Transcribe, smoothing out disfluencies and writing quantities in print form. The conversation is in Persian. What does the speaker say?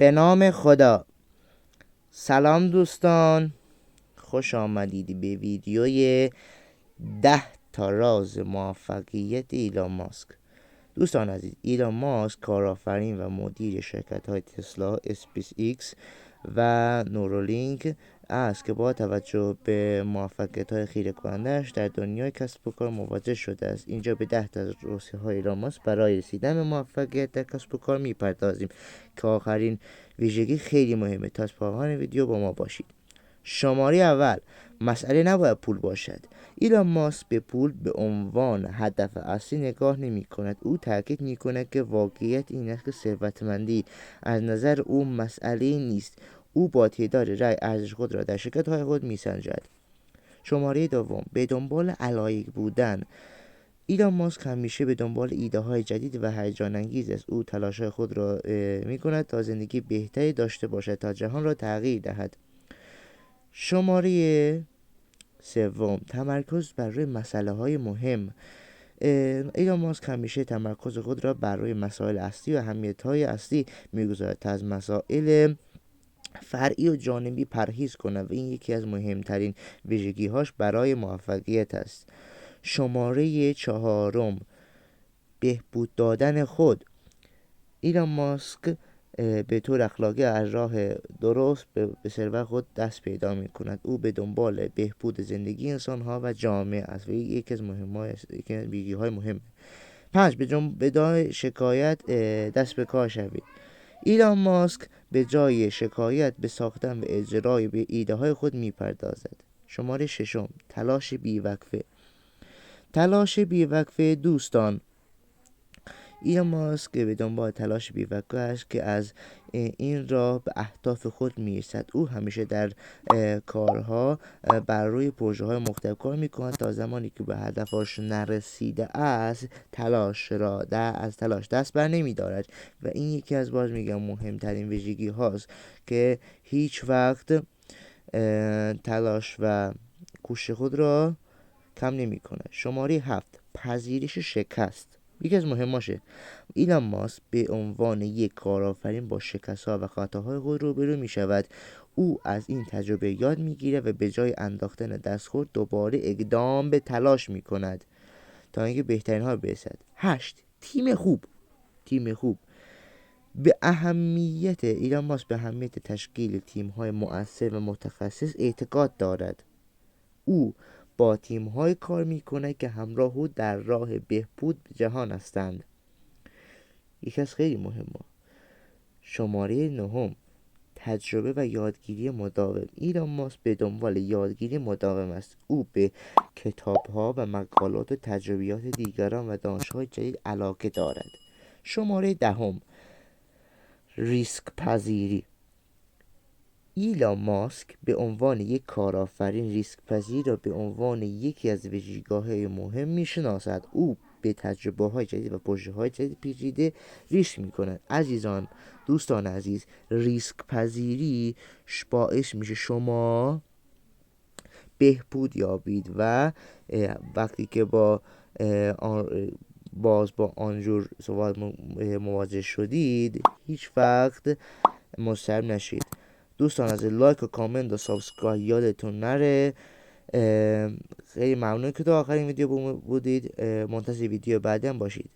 به نام خدا. سلام دوستان، خوش آمدید به ویدیوی 10 تا راز موفقیت ایلان ماسک. دوستان عزیز، ایلان ماسک کارآفرین و مدیر شرکت های تسلا، اسپیس ایکس و نورولینک است که با توجه به موفقیت های خیره کننده‌اش در دنیای کسب و کار مواجه شده است. اینجا به 10 تا توصیه های ایلان ماسک برای رسیدن به موفقیت در کسب و کار میپردازیم که آخرین ویژگی خیلی مهمه. تا پایان ویدیو با ما باشید. شماره اول، مسئله نباید پول باشد. ایلان ماسک به پول به عنوان هدف اصلی نگاه نمی کند. او تاکید می کند که واقعیت این است که ثروتمندی از نظر او مسئله نیست. او با تعداد رأی ارزش خود را در شرکت های خود می سنجد. شماره دوم، به دنبال علایق بودن. ایلان ماسک همیشه به دنبال ایده های جدید و هیجان انگیز است. او تلاش های خود را می کند تا زندگی بهتری داشته باشد، تا جهان را تغییر دهد. شماره سوم، تمرکز بر روی مسئله های مهم. ایلان ماسک همیشه تمرکز خود را بر روی مسائل اصلی و اهمیت های اصلی میگذارد تا از مسائل فرعی و جانبی پرهیز کند و این یکی از مهمترین ویژگی هاش برای موفقیت است. شماره چهارم، بهبود دادن خود. ایلان ماسک به طور اخلاقی از راه درست به ثروت خود دست پیدا می کند. او به دنبال بهبود زندگی انسان ها و جامعه است و یکی از ویژگی های مهم. 5. بدون شکایت دست به کار شوید. ایلان ماسک به جای شکایت به ساختن و اجرای به ایده های خود می پردازد. شماره ششم، تلاش بیوقفه. تلاش بیوقفه دوستان، ایلان ماسک به دنبال تلاش بی‌وقفه است که از این راه به اهداف خود میرسد. او همیشه در کارها بر روی پروژه های مختلف کار میکند تا زمانی که به هدفش نرسیده است از تلاش دست بر نمیدارد و این یکی از مهمترین ویژگی هاست که هیچ وقت تلاش و کوشش خود را کم نمی کند. شماره 7، پذیرش شکست. یکی از مهماشه. ایلان ماسک به عنوان یک کارآفرین با شکست‌ها و خطاهای خود روبرو می شود. او از این تجربه یاد می گیرد و به جای انداختن دستخورد دوباره اقدام به تلاش می کند تا اینکه بهترین ها برسد. 8. تیم خوب. ایلان ماسک به اهمیت تشکیل تیم‌های مؤثر و متخصص اعتقاد دارد. او با تیم‌های کار می‌کند که همراه او در راه بهبود جهان هستند. یکی از خیلی مهمه. شماره 9، تجربه و یادگیری مداوم. ایلان ماسک به دنبال یادگیری مداوم است. او به کتاب‌ها و مقالات و تجربیات دیگران و دانش‌های جدید علاقه دارد. شماره 10، ریسک پذیری. ایلان ماسک به عنوان یک کارآفرین ریسک پذیر را به عنوان یکی از ویژگی‌های مهم می‌شناسد. او به تجربه‌های جدید و پروژه‌های جدید پیچیده ریسک می‌کند. دوستان عزیز، ریسک پذیری باعث میشه شما بهبود یابید و وقتی که با آنجور سوال مواجه شدید هیچ وقت مضطرب نشید. دوستان از لایک و کامنت و سابسکرایب یادتون نره. خیلی ممنون که تا آخرین ویدیو بودید. منتظر ویدیو بعدی هم باشید.